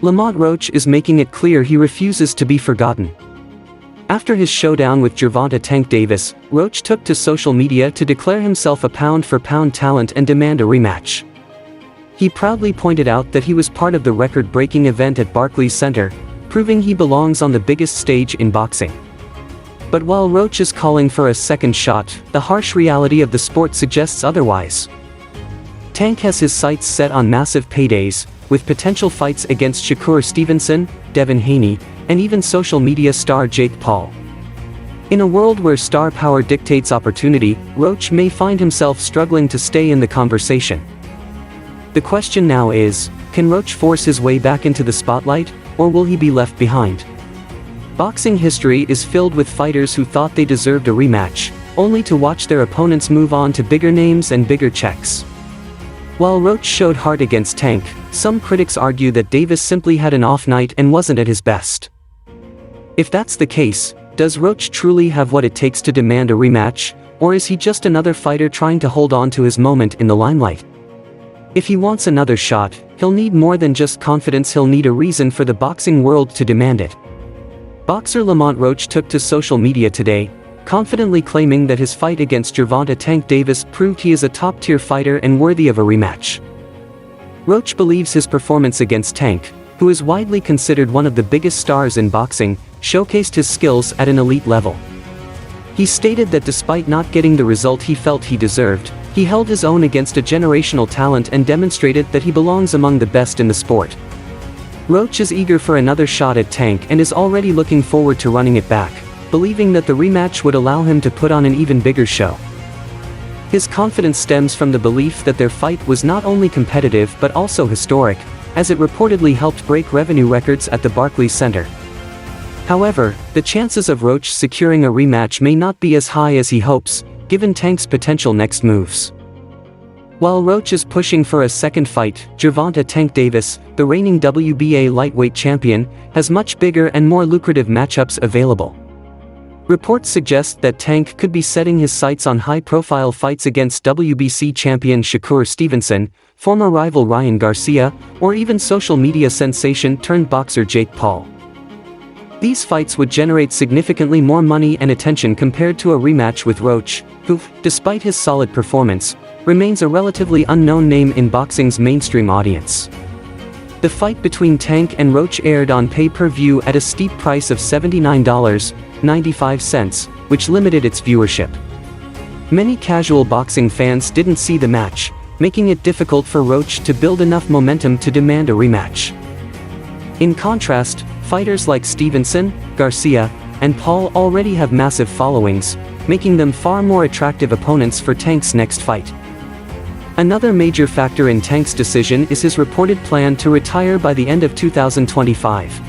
Lamont Roach is making it clear he refuses to be forgotten. After his showdown with Gervonta "Tank" Davis, Roach took to social media to declare himself a pound-for-pound talent and demand a rematch. He proudly pointed out that he was part of the record-breaking event at Barclays Center, proving he belongs on the biggest stage in boxing. But while Roach is calling for a second shot, the harsh reality of the sport suggests otherwise. Tank has his sights set on massive paydays, with potential fights against Shakur Stevenson, Devin Haney, and even social media star Jake Paul. In a world where star power dictates opportunity, Roach may find himself struggling to stay in the conversation. The question now is, can Roach force his way back into the spotlight, or will he be left behind? Boxing history is filled with fighters who thought they deserved a rematch, only to watch their opponents move on to bigger names and bigger checks. While Roach showed heart against Tank, some critics argue that Davis simply had an off night and wasn't at his best. If that's the case, does Roach truly have what it takes to demand a rematch, or is he just another fighter trying to hold on to his moment in the limelight? If he wants another shot, he'll need more than just confidence, he'll need a reason for the boxing world to demand it. Boxer Lamont Roach took to social media today, confidently claiming that his fight against Gervonta "Tank" Davis proved he is a top-tier fighter and worthy of a rematch. Roach believes his performance against Tank, who is widely considered one of the biggest stars in boxing, showcased his skills at an elite level. He stated that despite not getting the result he felt he deserved, he held his own against a generational talent and demonstrated that he belongs among the best in the sport. Roach is eager for another shot at Tank and is already looking forward to running it back, believing that the rematch would allow him to put on an even bigger show. His confidence stems from the belief that their fight was not only competitive but also historic, as it reportedly helped break revenue records at the Barclays Center. However, the chances of Roach securing a rematch may not be as high as he hopes, given Tank's potential next moves. While Roach is pushing for a second fight, Gervonta "Tank" Davis, the reigning WBA lightweight champion, has much bigger and more lucrative matchups available. Reports suggest that Tank could be setting his sights on high-profile fights against WBC champion Shakur Stevenson, former rival Ryan Garcia, or even social media sensation-turned-boxer Jake Paul. These fights would generate significantly more money and attention compared to a rematch with Roach, who, despite his solid performance, remains a relatively unknown name in boxing's mainstream audience. The fight between Tank and Roach aired on pay-per-view at a steep price of $79.95, which limited its viewership. Many casual boxing fans didn't see the match, making it difficult for Roach to build enough momentum to demand a rematch. In contrast, fighters like Stevenson, Garcia, and Paul already have massive followings, making them far more attractive opponents for Tank's next fight. Another major factor in Tank's decision is his reported plan to retire by the end of 2025.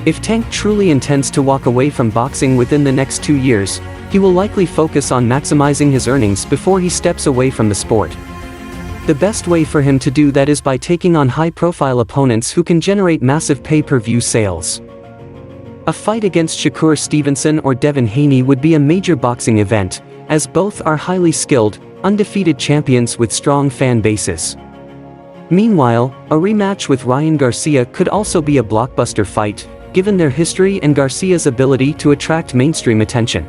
If Tank truly intends to walk away from boxing within the next 2 years, he will likely focus on maximizing his earnings before he steps away from the sport. The best way for him to do that is by taking on high-profile opponents who can generate massive pay-per-view sales. A fight against Shakur Stevenson or Devin Haney would be a major boxing event, as both are highly skilled, undefeated champions with strong fan bases. Meanwhile, a rematch with Ryan Garcia could also be a blockbuster fight, given their history and Garcia's ability to attract mainstream attention.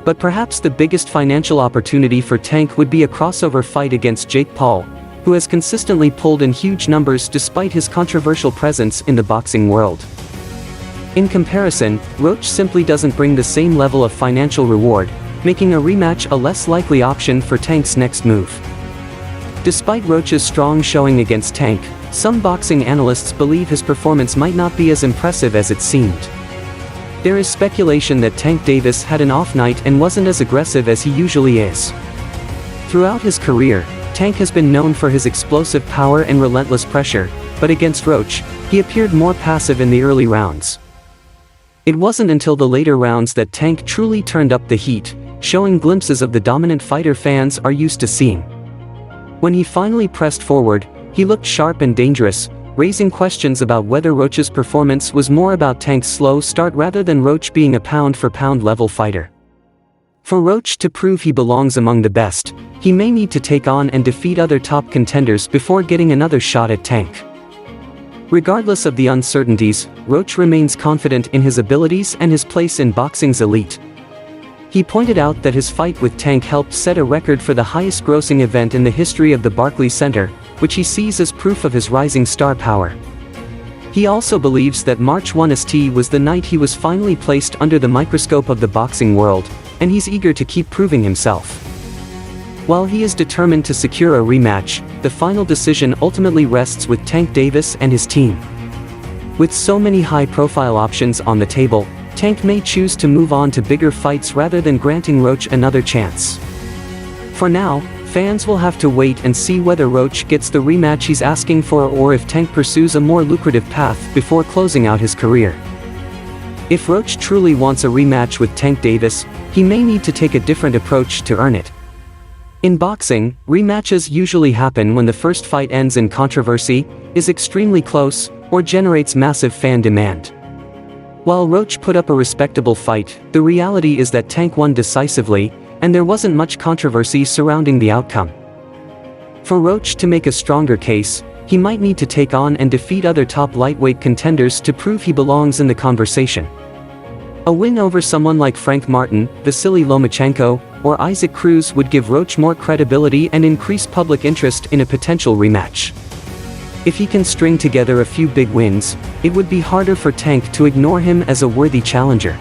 But perhaps the biggest financial opportunity for Tank would be a crossover fight against Jake Paul, who has consistently pulled in huge numbers despite his controversial presence in the boxing world. In comparison, Roach simply doesn't bring the same level of financial reward, making a rematch a less likely option for Tank's next move. Despite Roach's strong showing against Tank, some boxing analysts believe his performance might not be as impressive as it seemed. There is speculation that Tank Davis had an off night and wasn't as aggressive as he usually is. Throughout his career, Tank has been known for his explosive power and relentless pressure, but against Roach, he appeared more passive in the early rounds. It wasn't until the later rounds that Tank truly turned up the heat, showing glimpses of the dominant fighter fans are used to seeing. When he finally pressed forward, he looked sharp and dangerous, raising questions about whether Roach's performance was more about Tank's slow start rather than Roach being a pound-for-pound level fighter. For Roach to prove he belongs among the best, he may need to take on and defeat other top contenders before getting another shot at Tank. Regardless of the uncertainties, Roach remains confident in his abilities and his place in boxing's elite. He pointed out that his fight with Tank helped set a record for the highest grossing event in the history of the Barclays Center, which he sees as proof of his rising star power. He also believes that March 1st was the night he was finally placed under the microscope of the boxing world, and he's eager to keep proving himself. While he is determined to secure a rematch, the final decision ultimately rests with Tank Davis and his team. With so many high-profile options on the table, Tank may choose to move on to bigger fights rather than granting Roach another chance. For now, fans will have to wait and see whether Roach gets the rematch he's asking for or if Tank pursues a more lucrative path before closing out his career. If Roach truly wants a rematch with Tank Davis, he may need to take a different approach to earn it. In boxing, rematches usually happen when the first fight ends in controversy, is extremely close, or generates massive fan demand. While Roach put up a respectable fight, the reality is that Tank won decisively, and there wasn't much controversy surrounding the outcome. For Roach to make a stronger case, he might need to take on and defeat other top lightweight contenders to prove he belongs in the conversation. A win over someone like Frank Martin, Vasily Lomachenko, or Isaac Cruz would give Roach more credibility and increase public interest in a potential rematch. If he can string together a few big wins, it would be harder for Tank to ignore him as a worthy challenger.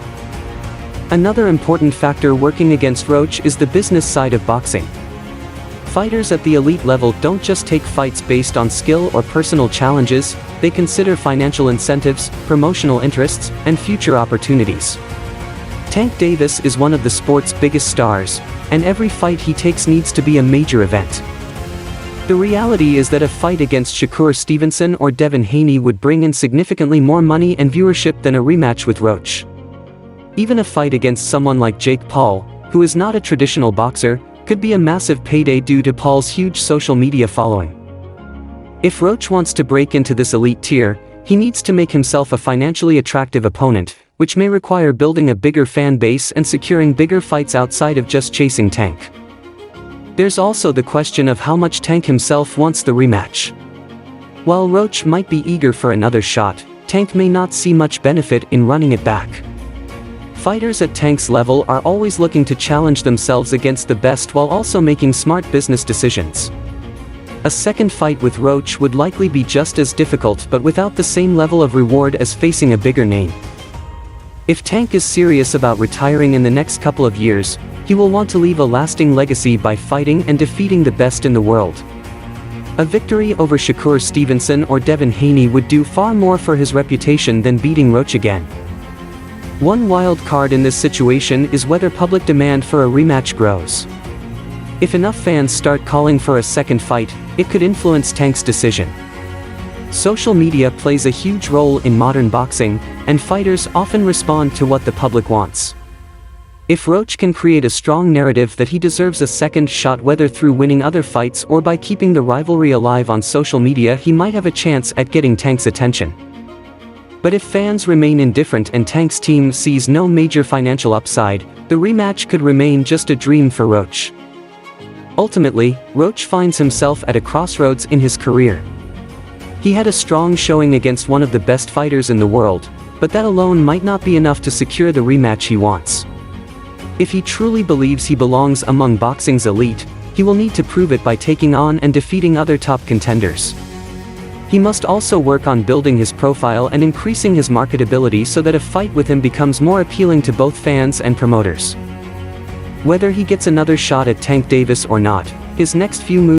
Another important factor working against Roach is the business side of boxing. Fighters at the elite level don't just take fights based on skill or personal challenges, they consider financial incentives, promotional interests, and future opportunities. Tank Davis is one of the sport's biggest stars, and every fight he takes needs to be a major event. The reality is that a fight against Shakur Stevenson or Devin Haney would bring in significantly more money and viewership than a rematch with Roach. Even a fight against someone like Jake Paul, who is not a traditional boxer, could be a massive payday due to Paul's huge social media following. If Roach wants to break into this elite tier, he needs to make himself a financially attractive opponent, which may require building a bigger fan base and securing bigger fights outside of just chasing Tank. There's also the question of how much Tank himself wants the rematch. While Roach might be eager for another shot, Tank may not see much benefit in running it back. Fighters at Tank's level are always looking to challenge themselves against the best while also making smart business decisions. A second fight with Roach would likely be just as difficult but without the same level of reward as facing a bigger name. If Tank is serious about retiring in the next couple of years, he will want to leave a lasting legacy by fighting and defeating the best in the world. A victory over Shakur Stevenson or Devin Haney would do far more for his reputation than beating Roach again. One wild card in this situation is whether public demand for a rematch grows. If enough fans start calling for a second fight, it could influence Tank's decision. Social media plays a huge role in modern boxing, and fighters often respond to what the public wants. If Roach can create a strong narrative that he deserves a second shot whether through winning other fights or by keeping the rivalry alive on social media, he might have a chance at getting Tank's attention. But if fans remain indifferent and Tank's team sees no major financial upside, the rematch could remain just a dream for Roach. Ultimately, Roach finds himself at a crossroads in his career. He had a strong showing against one of the best fighters in the world, but that alone might not be enough to secure the rematch he wants. If he truly believes he belongs among boxing's elite, he will need to prove it by taking on and defeating other top contenders. He must also work on building his profile and increasing his marketability so that a fight with him becomes more appealing to both fans and promoters. Whether he gets another shot at Tank Davis or not, his next few moves